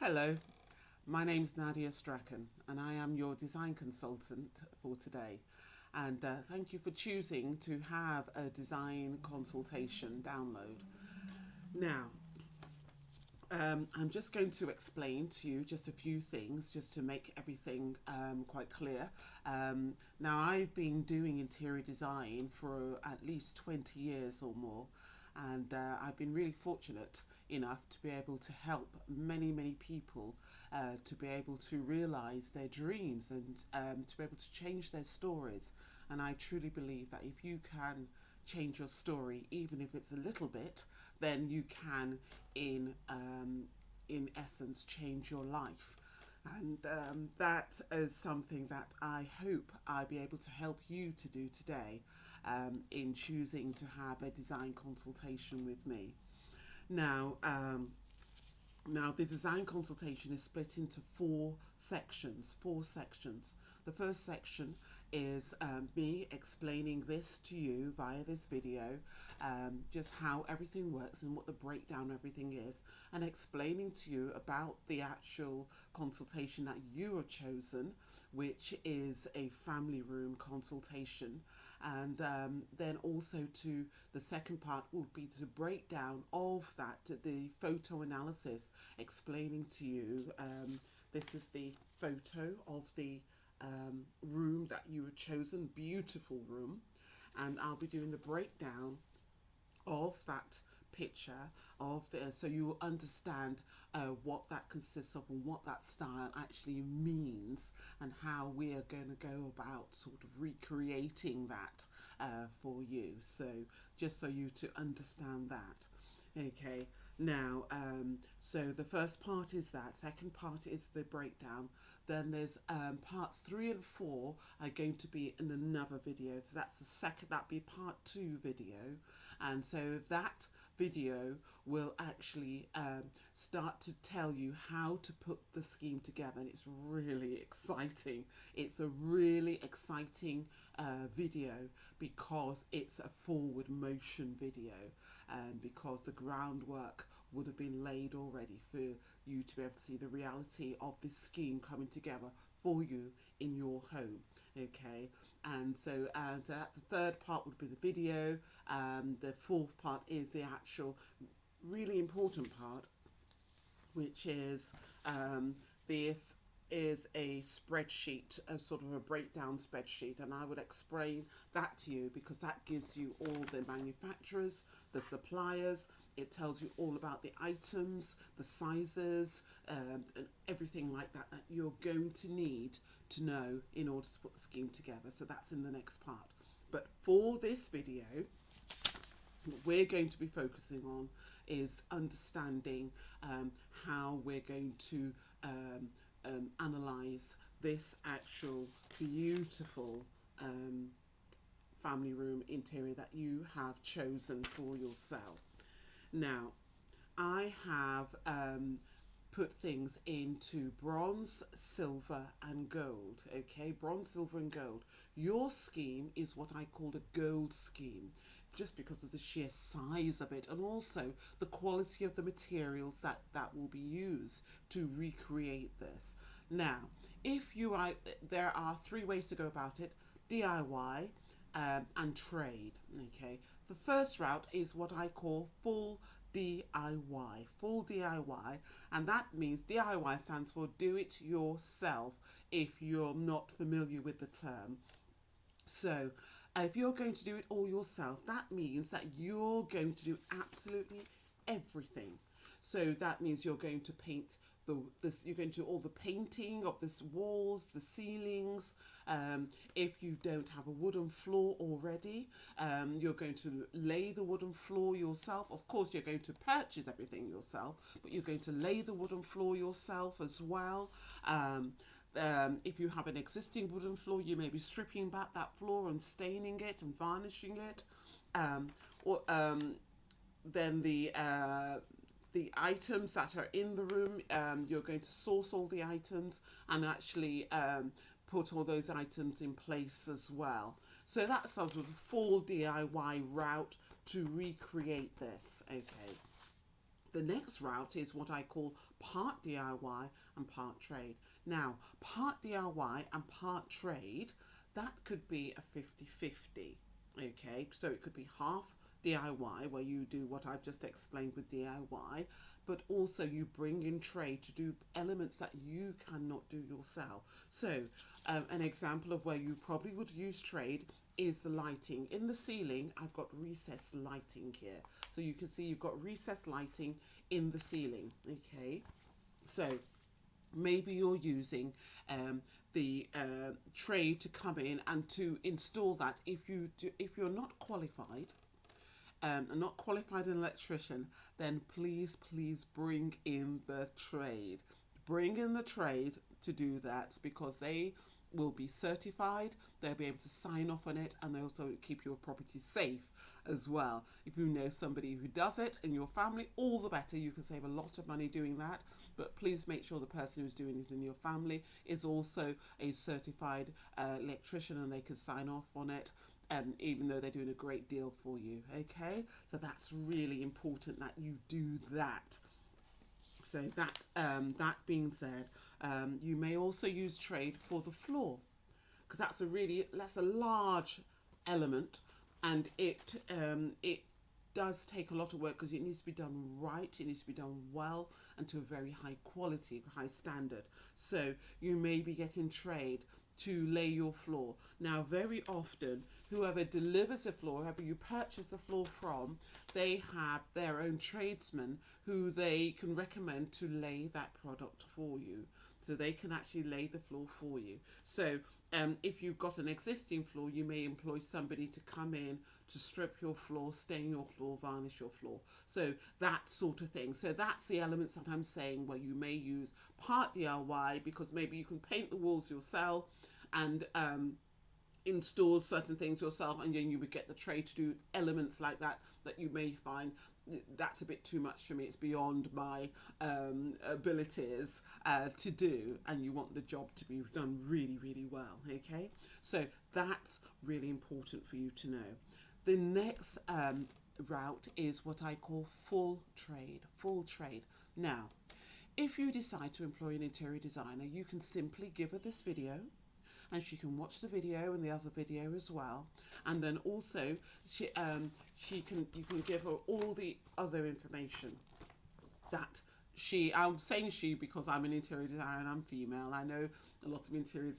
Hello, my name's Nadia Strachan and I am your design consultant for today. And thank you for choosing to have a design consultation download. Now, I'm just going to explain to you just a few things just to make everything quite clear. Now, I've been doing interior design for at least 20 years or more, and I've been really fortunate enough to be able to help many people to be able to realize their dreams and to be able to change their stories. And I truly believe that if you can change your story, even if it's a little bit, then you can, in essence, change your life. And that is something that I hope I'll be able to help you to do today in choosing to have a design consultation with me. Now, now, the design consultation is split into four sections. The first section is me explaining this to you via this video, just how everything works and what the breakdown of everything is, and explaining to you about the actual consultation that you have chosen, which is a family room consultation. And then also to the second part would be the breakdown of that, the photo analysis, explaining to you, this is the photo of the room that you have chosen, beautiful room, and I'll be doing the breakdown of that picture of the, so you will understand what that consists of and what that style actually means and how we are going to go about sort of recreating that for you, so just so you to understand that. Okay, now so the first part is that, second part is the breakdown, then there's parts 3 and 4 are going to be in another video, so that's the second, that'd be part 2 video, and so that video will actually start to tell you how to put the scheme together, and it's really exciting. It's a really exciting video because it's a forward motion video, because the groundwork would have been laid already for you to be able to see the reality of this scheme coming together for you in your home. Okay, and so that's the third part would be the video. The fourth part is the actual really important part, which is this is a spreadsheet, a sort of a breakdown spreadsheet, and I would explain that to you because that gives you all the manufacturers, the suppliers. It tells you all about the items, the sizes, and everything like that that you're going to need to know in order to put the scheme together. So that's in the next part. But for this video, what we're going to be focusing on is understanding how we're going to analyse this actual beautiful family room interior that you have chosen for yourself. Now, I have put things into bronze, silver and gold. Okay, bronze, silver and gold. Your scheme is what I call a gold scheme, just because of the sheer size of it and also the quality of the materials that will be used to recreate this. Now, if you are, there are 3 ways to go about it: DIY and trade. Okay, the first route is what I call full DIY, and that means DIY stands for do it yourself if you're not familiar with the term. So if you're going to do it all yourself, that means that you're going to do absolutely everything. So that means you're going to paint you're going to do all the painting of the walls, the ceilings. If you don't have a wooden floor already, you're going to lay the wooden floor yourself. Of course, you're going to purchase everything yourself, but you're going to lay the wooden floor yourself as well. If you have an existing wooden floor, you may be stripping back that floor and staining it and varnishing it. Then the items that are in the room, you're going to source all the items and actually put all those items in place as well. So that's sort of a full DIY route to recreate this. Okay. The next route is what I call part DIY and part trade. Now, part DIY and part trade, that could be a 50-50. Okay, so it could be half DIY, where you do what I've just explained with DIY, but also you bring in trade to do elements that you cannot do yourself. So an example of where you probably would use trade is the lighting. In the ceiling, I've got recessed lighting here. So you can see you've got recessed lighting in the ceiling, okay? So maybe you're using the trade to come in and to install that. If you're not qualified, not qualified an electrician, then please bring in the trade. Bring in the trade to do that, because they will be certified, they'll be able to sign off on it, and they also keep your property safe as well. If you know somebody who does it in your family, all the better. You can save a lot of money doing that, but please make sure the person who's doing it in your family is also a certified electrician, and they can sign off on it, even though they're doing a great deal for you. Okay, so that's really important that you do that. So that being said, you may also use trade for the floor, because that's a large element, and it does take a lot of work, because it needs to be done right, it needs to be done well, and to a very high quality, high standard. So you may be getting trade to lay your floor. Now, very often, whoever delivers the floor, whoever you purchase the floor from, they have their own tradesman who they can recommend to lay that product for you. So they can actually lay the floor for you. So if you've got an existing floor, you may employ somebody to come in to strip your floor, stain your floor, varnish your floor. So that sort of thing. So that's the elements that I'm saying, where you may use part DIY, because maybe you can paint the walls yourself and install certain things yourself, and then you would get the trade to do elements like that you may find that's a bit too much for me, it's beyond my abilities to do, and you want the job to be done really well. Okay, so that's really important for you to know. The next route is what I call full trade. Now, if you decide to employ an interior designer, you can simply give her this video, and she can watch the video and the other video as well, and then also you can give her all the other information that I'm saying she because I'm an interior designer and I'm female. I know a lot of interior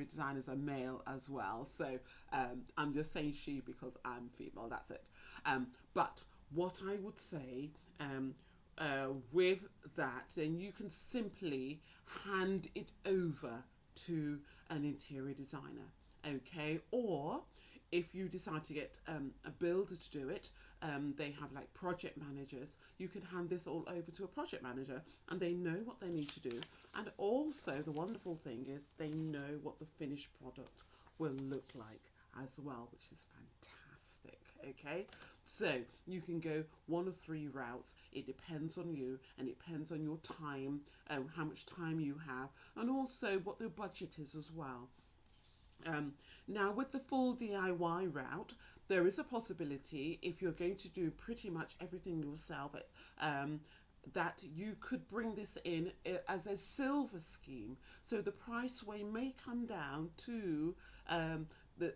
designers are male as well, so I'm just saying she because I'm female, that's it. But what I would say with that, then you can simply hand it over to an interior designer, okay? Or if you decide to get a builder to do it, they have like project managers. You can hand this all over to a project manager, and they know what they need to do. And also the wonderful thing is they know what the finished product will look like as well, which is fantastic. Okay, so you can go one of three routes. It depends on you, and it depends on your time, how much time you have, and also what the budget is as well. Now, with the full DIY route, there is a possibility, if you're going to do pretty much everything yourself, that you could bring this in as a silver scheme. So the price way may come down to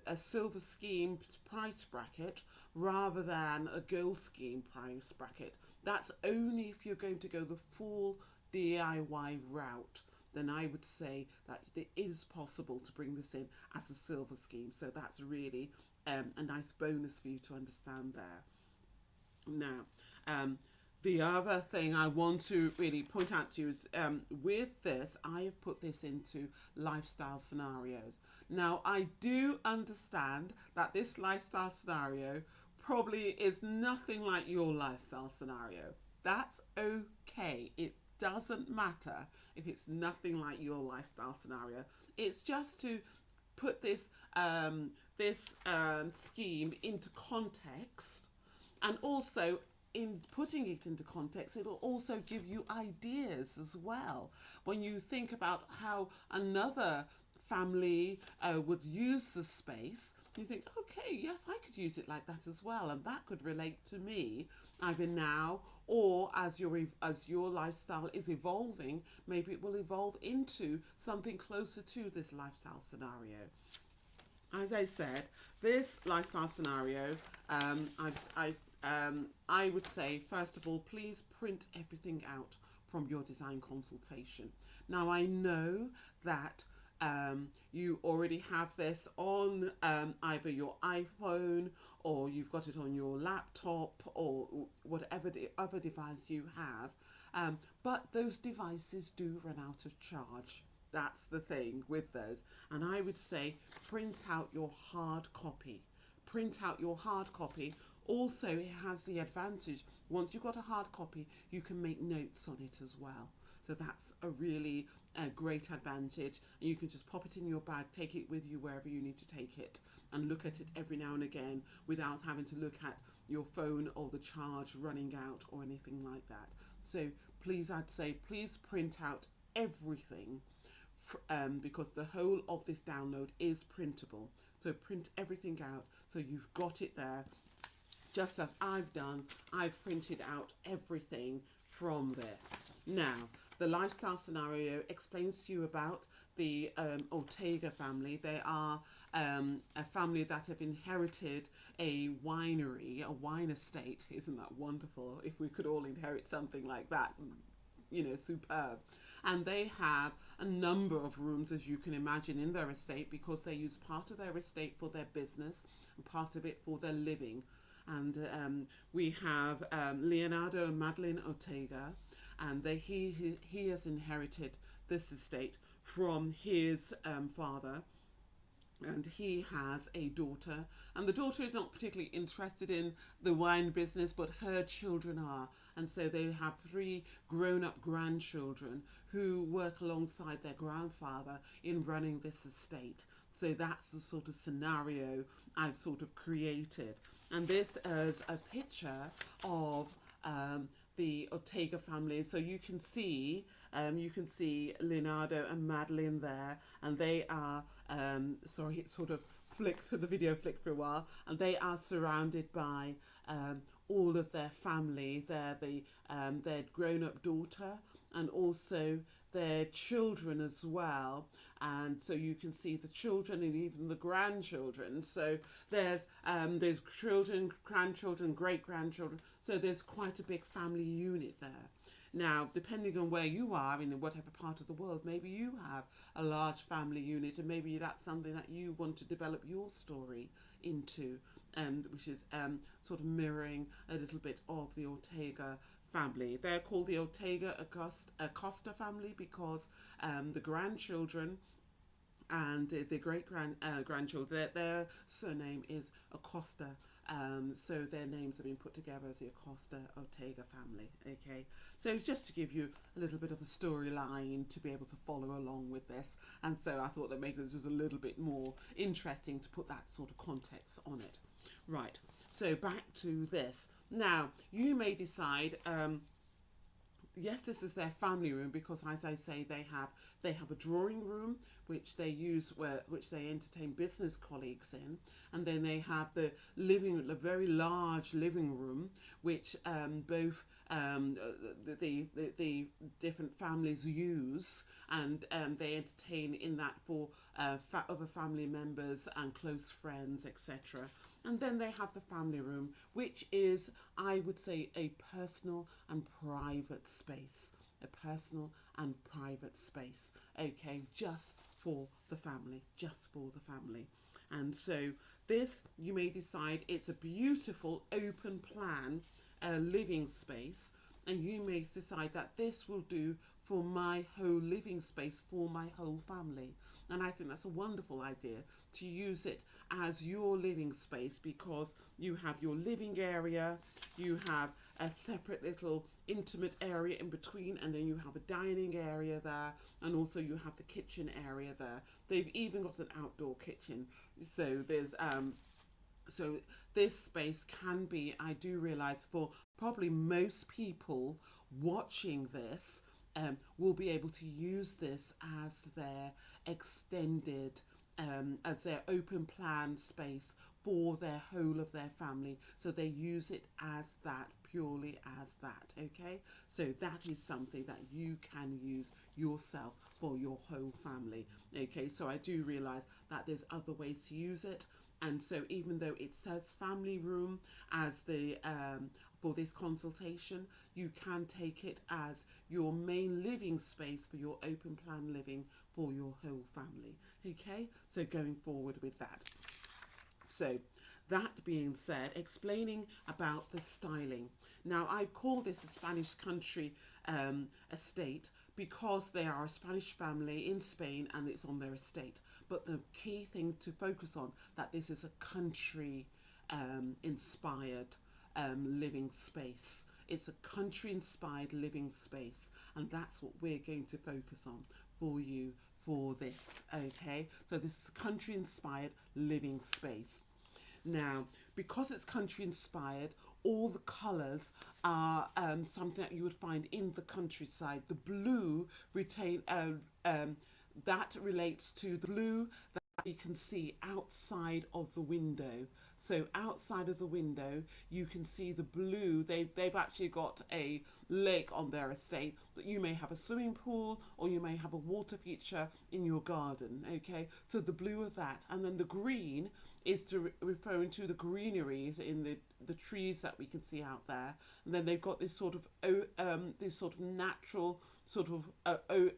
a silver scheme price bracket rather than a gold scheme price bracket. That's only if you're going to go the full DIY route. Then I would say that it is possible to bring this in as a silver scheme. So that's really a nice bonus for you to understand there. Now, the other thing I want to really point out to you is with this, I have put this into lifestyle scenarios. Now, I do understand that this lifestyle scenario probably is nothing like your lifestyle scenario. That's okay. It doesn't matter if it's nothing like your lifestyle scenario. It's just to put this scheme into context, and also in putting it into context, it will also give you ideas as well. When you think about how another family would use the space, you think, okay, yes, I could use it like that as well, and that could relate to me, either now or as your lifestyle is evolving, maybe it will evolve into something closer to this lifestyle scenario. As I said, this lifestyle scenario, I would say, first of all, please print everything out from your design consultation. Now, I know that you already have this on either your iPhone or you've got it on your laptop or whatever the other device you have. But those devices do run out of charge. That's the thing with those. And I would say print out your hard copy. Print out your hard copy. Also, it has the advantage, once you've got a hard copy, you can make notes on it as well. So that's a really great advantage. And you can just pop it in your bag, take it with you wherever you need to take it, and look at it every now and again without having to look at your phone or the charge running out or anything like that. So please, I'd say, please print out everything. Because the whole of this download is printable. So print everything out so you've got it there. Just as I've done, I've printed out everything from this. Now, the lifestyle scenario explains to you about the Ortega family. They are a family that have inherited a winery, a wine estate. Isn't that wonderful? If we could all inherit something like that, you know, superb. And they have a number of rooms, as you can imagine, in their estate, because they use part of their estate for their business and part of it for their living. And we have Leonardo and Madeline Ortega, and he has inherited this estate from his father. And he has a daughter, and the daughter is not particularly interested in the wine business, but her children are. And so they have 3 grown-up grandchildren who work alongside their grandfather in running this estate. So that's the sort of scenario I've sort of created. And this is a picture of the Ortega family. So you can see Leonardo and Madeline there, and they are sorry, it sort of the video flicked for a while, and they are surrounded by all of their family. They're their grown-up daughter and also their children as well. And so you can see the children and even the grandchildren. So there's children, grandchildren, great-grandchildren. So there's quite a big family unit there. Now, depending on where you are, in whatever part of the world, maybe you have a large family unit, and maybe that's something that you want to develop your story into, which is sort of mirroring a little bit of the Ortega family. They're called the Ortega Acosta family because the grandchildren and the grandchildren, their surname is Acosta. So their names have been put together as the Acosta Ortega family. Okay, so just to give you a little bit of a storyline to be able to follow along with this, and so I thought that makes it just a little bit more interesting to put that sort of context on it. Right, so back to this. Now you may decide, yes, this is their family room because, as I say, they have a drawing room which they use which they entertain business colleagues in, and then they have the very large living room which both the different families use, and they entertain in that for other family members and close friends, etc. And then they have the family room, which is, I would say, a personal and private space. A personal and private space. Okay, just for the family. Just for the family. And so this, you may decide, it's a beautiful open plan living space. And you may decide that this will do for my whole living space for my whole family. And I think that's a wonderful idea to use it as your living space, because you have your living area, you have a separate little intimate area in between, and then you have a dining area there, and also you have the kitchen area there. They've even got an outdoor kitchen. So there's so this space can be, I do realise, for probably most people watching this, will be able to use this as their extended, as their open plan space for their whole of their family. So they use it as that, purely as that, okay? So that is something that you can use yourself for your whole family, okay? So I do realize that there's other ways to use it. And so even though it says family room as the for this consultation, you can take it as your main living space for your open plan living for your whole family. Okay, so going forward with that. So that being said, explaining about the styling. Now, I've called this a Spanish country estate because they are a Spanish family in Spain and it's on their estate. But the key thing to focus on, that this is a country inspired living space. It's a country inspired living space, and that's what we're going to focus on for you for this, okay? So this is a country inspired living space. Now, because it's country inspired, all the colours are something that you would find in the countryside. The blue that relates to the blue that you can see outside of the window. So outside of the window, you can see the blue. They've actually got a lake on their estate, but you may have a swimming pool or you may have a water feature in your garden, okay? So the blue of that. And then the green is referring to the greeneries in the trees that we can see out there. And then they've got this sort of natural sort of,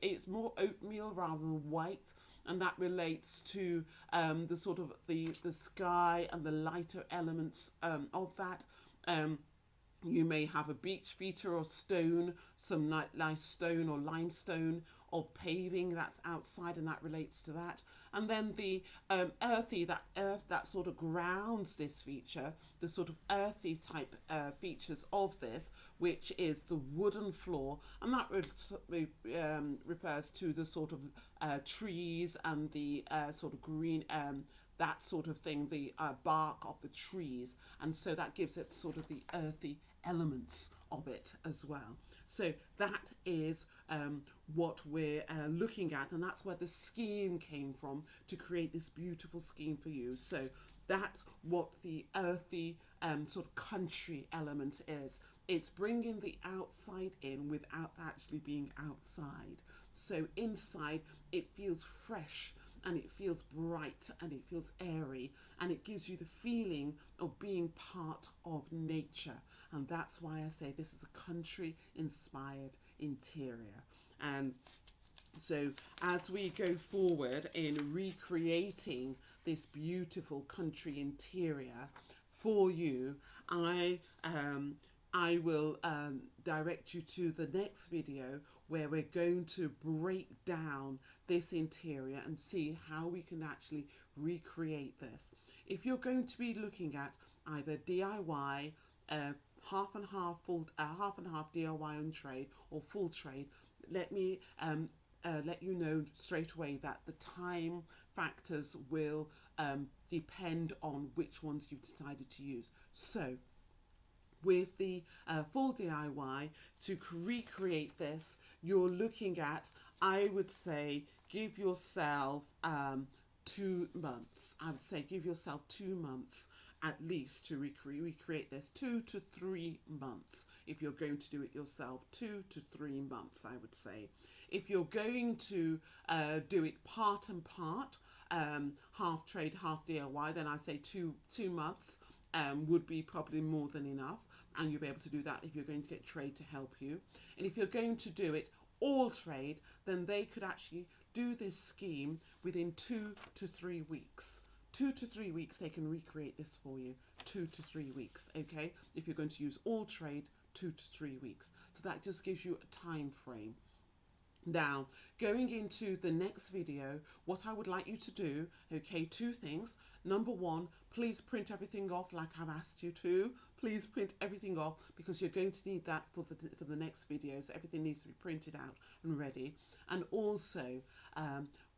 it's more oatmeal rather than white. And that relates to the sort of the sky and the lighter elements of that. You may have a beach feature or stone, some nice stone or limestone or paving that's outside, and that relates to that. And then the earthy, that earth that sort of grounds this feature, the sort of earthy type features of this, which is the wooden floor, and that refers to the sort of trees and the sort of green, that sort of thing, the bark of the trees, and so that gives it sort of the earthy elements of it as well. So that is what we're looking at, and that's where the scheme came from to create this beautiful scheme for you. So that's what the earthy sort of country element is. It's bringing the outside in without actually being outside. So inside it feels fresh, and it feels bright, and it feels airy, and it gives you the feeling of being part of nature. And that's why I say this is a country inspired interior. And so as we go forward in recreating this beautiful country interior for you, I will direct you to the next video where we're going to break down this interior and see how we can actually recreate this. If you're going to be looking at either DIY, half and half DIY on trade or full trade, let me let you know straight away that the time factors will depend on which ones you've decided to use. So with the full DIY, to recreate this, you're looking at, I would say, give yourself 2 months. I would say give yourself 2 months at least to recreate this. 2 to 3 months if you're going to do it yourself. 2 to 3 months, I would say. If you're going to do it part and part, half trade, half DIY, then I say two months would be probably more than enough, and you'll be able to do that if you're going to get trade to help you. And if you're going to do it all trade, then they could actually do this scheme within 2 to 3 weeks. 2 to 3 weeks they can recreate this for you. 2 to 3 weeks, okay? If you're going to use all trade, 2 to 3 weeks. So that just gives you a time frame. Now, going into the next video, what I would like you to do, okay, 2 things. Number 1, please print everything off like I've asked you to. Please print everything off because you're going to need that for the next video. So everything needs to be printed out and ready. And also,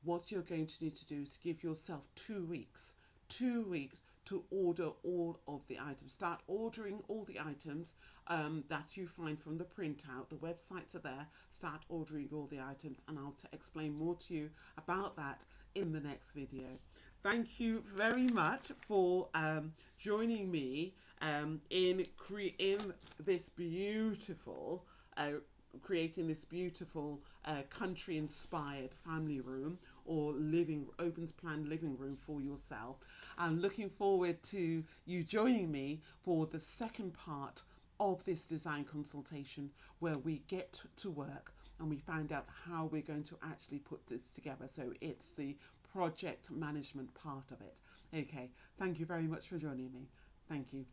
what you're going to need to do is give yourself 2 weeks. 2 weeks to order all of the items. Start ordering all the items that you find from the printout. The websites are there. Start ordering all the items, and I'll explain more to you about that in the next video. Thank you very much for joining me in this beautiful, creating this beautiful country-inspired family room or open plan living room for yourself. I'm looking forward to you joining me for the second part of this design consultation, where we get to work and we find out how we're going to actually put this together. So it's the project management part of it. Okay, thank you very much for joining me. Thank you.